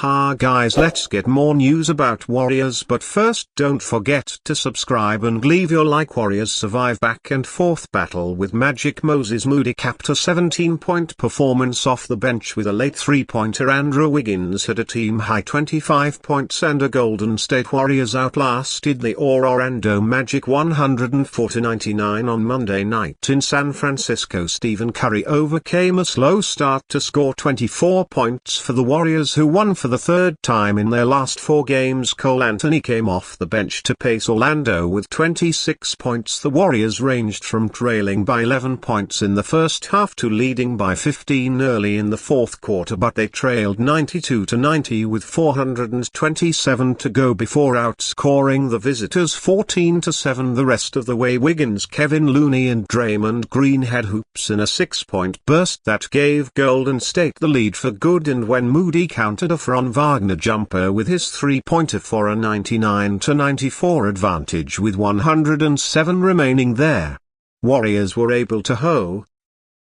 Ha guys, let's get more news about Warriors, but first don't forget to subscribe and leave your like. Warriors survive back and forth battle with Magic. Moses Moody capped a 17-point performance off the bench with a late three-pointer. Andrew Wiggins had a team-high 25 points and a Golden State Warriors outlasted the Orlando Magic 104-99 on Monday night in San Francisco. Stephen Curry overcame a slow start to score 24 points for the Warriors, who won for the third time in their last 4 games. Cole Anthony came off the bench to pace Orlando with 26 points. The Warriors ranged from trailing by 11 points in the first half to leading by 15 early in the fourth quarter, but they trailed 92-90 with 427 to go before outscoring the visitors 14-7 the rest of the way. Wiggins, Kevin Looney and Draymond Green had hoops in a 6-point burst that gave Golden State the lead for good, and when Moody countered a Franz Wagner jumper with his three-pointer for a 99-94 advantage with 107 remaining there, Warriors were able to hold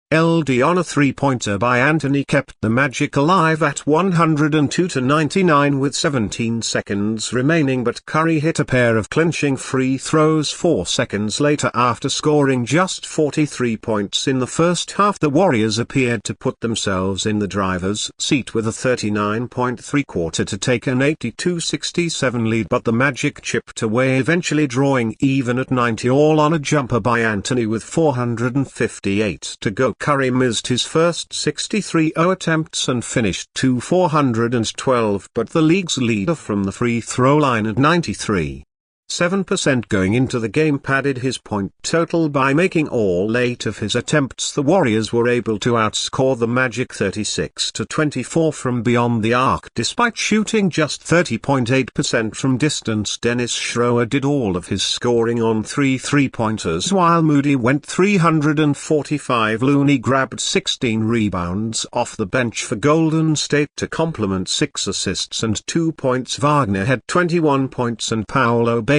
LD on a three-pointer by Anthony kept the Magic alive at 102-99 with 17 seconds remaining, but Curry hit a pair of clinching free throws 4 seconds later after scoring just 43 points in the first half. The Warriors appeared to put themselves in the driver's seat with a 39-point three-quarter to take an 82-67 lead, but the Magic chipped away, eventually drawing even at 90 all on a jumper by Anthony with 458 to go. Curry missed his first 63 attempts and finished 412, but the league's leader from the free throw line at 93.7% going into the game padded his point total by making all 8 of his attempts. The Warriors were able to outscore the Magic 36-24 from beyond the arc despite shooting just 30.8% from distance. Dennis Schroeder did all of his scoring on 3 three-pointers while Moody went 345. Looney grabbed 16 rebounds off the bench for Golden State to complement 6 assists and 2 points. Wagner had 21 points and Paolo Banchero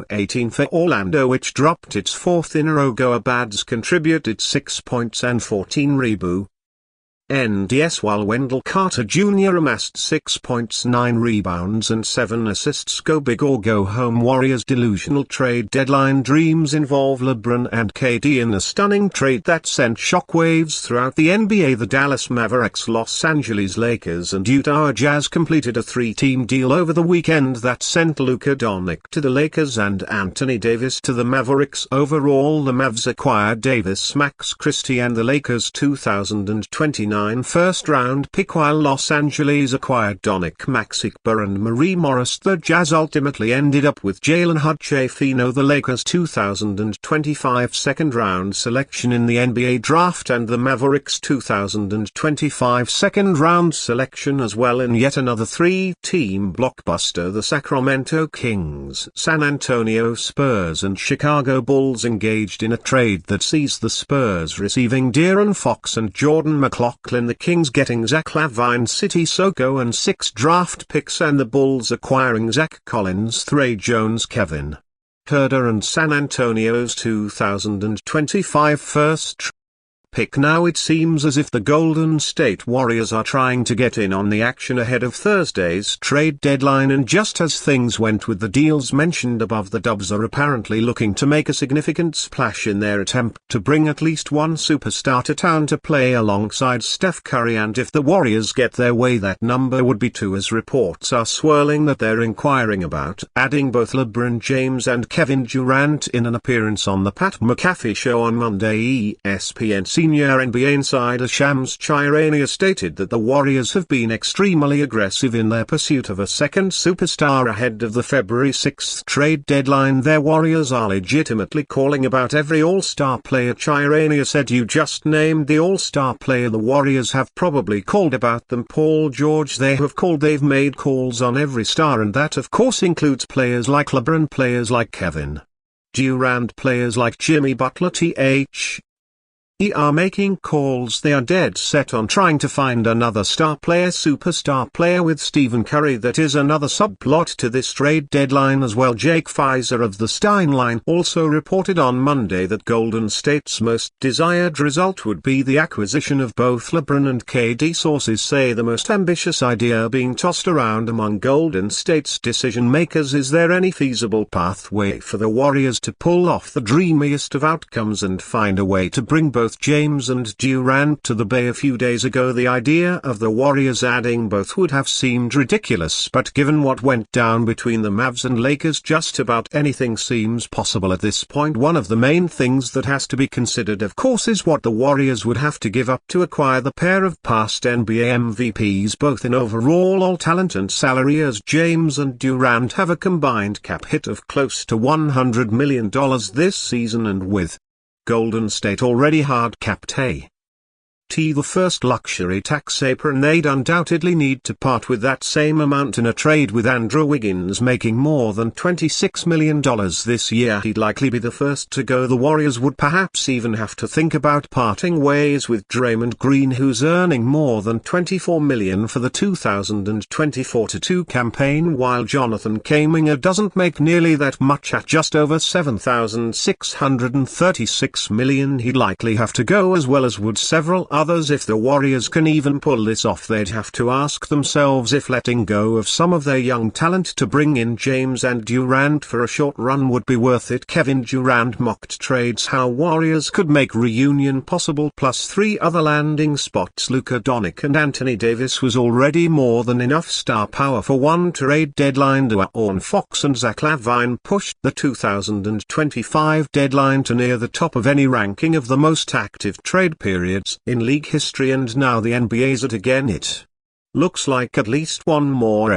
18 for Orlando, which dropped its fourth in a row. Goa Bads contributed 6 points and 14 rebounds. While Wendell Carter Jr. amassed 6 points, 9 rebounds and 7 assists. Go big or go home. Warriors' delusional trade deadline dreams involve LeBron and KD in a stunning trade that sent shockwaves throughout the NBA. The Dallas Mavericks, Los Angeles Lakers and Utah Jazz completed a 3-team deal over the weekend that sent Luka Doncic to the Lakers and Anthony Davis to the Mavericks. Overall, the Mavs acquired Davis, Max Christie and the Lakers' 2029 first-round pick, while Los Angeles acquired Doncic, Maxi Kleber and Marie Morris. The Jazz ultimately ended up with Jalen Hudson-Fino, the Lakers' 2025 second-round selection in the NBA draft, and the Mavericks' 2025 second-round selection as well in yet another 3-team blockbuster. The Sacramento Kings, San Antonio Spurs and Chicago Bulls engaged in a trade that sees the Spurs receiving De'Aaron Fox and Jordan McLaughlin, the Kings getting Zach LaVine, City Soko and 6 draft picks, and the Bulls acquiring Zach Collins, Tre Jones, Kevin Huerter and San Antonio's 2025 first pick. Now it seems as if the Golden State Warriors are trying to get in on the action ahead of Thursday's trade deadline, and just as things went with the deals mentioned above, the Dubs are apparently looking to make a significant splash in their attempt to bring at least one superstar to town to play alongside Steph Curry, and if the Warriors get their way that number would be 2, as reports are swirling that they're inquiring about adding both LeBron James and Kevin Durant. In an appearance on the Pat McAfee show on Monday, ESPN senior NBA insider Shams Charania stated that the Warriors have been extremely aggressive in their pursuit of a second superstar ahead of the February 6 trade deadline. Their Warriors are legitimately calling about every all-star player. Charania said, "You just named the all-star player the Warriors have probably called about them. Paul George, they've made calls on every star, and that of course includes players like LeBron, players like Kevin Durant, players like Jimmy Butler, are making calls. They are dead set on trying to find another superstar player with Stephen Curry. That is another subplot to this trade deadline as well. Jake Pfizer of the Stein line also reported on Monday that Golden State's most desired result would be the acquisition of both LeBron and KD. Sources say the most ambitious idea being tossed around among Golden State's decision makers. Is there any feasible pathway for the Warriors to pull off the dreamiest of outcomes and find a way to bring both James and Durant to the Bay? A few days ago the idea of the Warriors adding both would have seemed ridiculous, but given what went down between the Mavs and Lakers, just about anything seems possible at this point. One of the main things that has to be considered, of course, is what the Warriors would have to give up to acquire the pair of past NBA MVPs both in overall all talent and salary, as James and Durant have a combined cap hit of close to $100 million this season, and with Golden State already hard-capped the first luxury tax apron, they'd undoubtedly need to part with that same amount in a trade, with Andrew Wiggins making more than $26 million this year. He'd likely be the first to go. The Warriors would perhaps even have to think about parting ways with Draymond Green, who's earning more than $24 million for the 2024-22 campaign, while Jonathan Kuminga doesn't make nearly that much at just over $7,636 million. He'd likely have to go, as well as would several others. If the Warriors can even pull this off, they'd have to ask themselves if letting go of some of their young talent to bring in James and Durant for a short run would be worth it. Kevin Durant mocked trades how Warriors could make reunion possible, plus 3 other landing spots. Luka Doncic and Anthony Davis was already more than enough star power for one trade deadline. De'Aaron Fox and Zach LaVine pushed the 2025 deadline to near the top of any ranking of the most active trade periods in league history, and now the NBA's at again. It looks like at least one more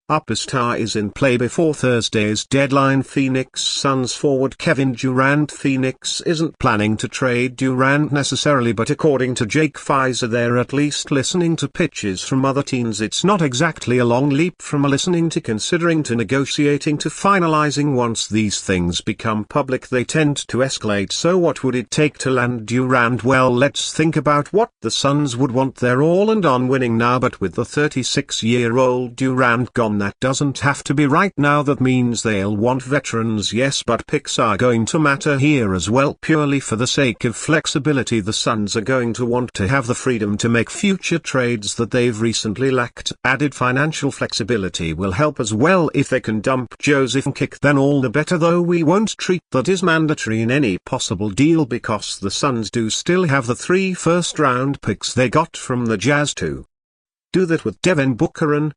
superstar is in play before Thursday's deadline. Phoenix Suns forward Kevin Durant. Phoenix isn't planning to trade Durant necessarily, but according to Jake Pfizer, they're at least listening to pitches from other teams. It's not exactly a long leap from listening to considering to negotiating to finalizing. Once these things become public, they tend to escalate. So what would it take to land Durant? Well, let's think about what the Suns would want. They're all and on winning now, but with the 36-year-old Durant gone, that doesn't have to be right now. That means they'll want veterans, yes, but picks are going to matter here as well. Purely for the sake of flexibility, the Suns are going to want to have the freedom to make future trades that they've recently lacked. Added financial flexibility will help as well. If they can dump Joseph and kick, then all the better, though we won't treat that as mandatory in any possible deal, because the Suns do still have the 3 first-round picks they got from the Jazz to do that with. Devin Booker and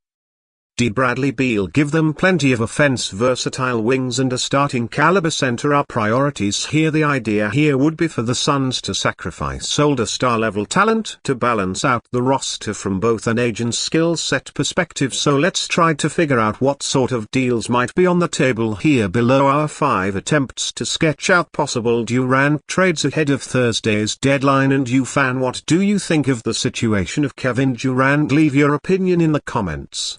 Bradley Beal give them plenty of offense. Versatile wings and a starting caliber center are priorities here. The idea here would be for the Suns to sacrifice older star-level talent to balance out the roster from both an age and skill set perspective. So let's try to figure out what sort of deals might be on the table here. Below are 5 attempts to sketch out possible Durant trades ahead of Thursday's deadline. And you fan, what do you think of the situation of Kevin Durant? Leave your opinion in the comments.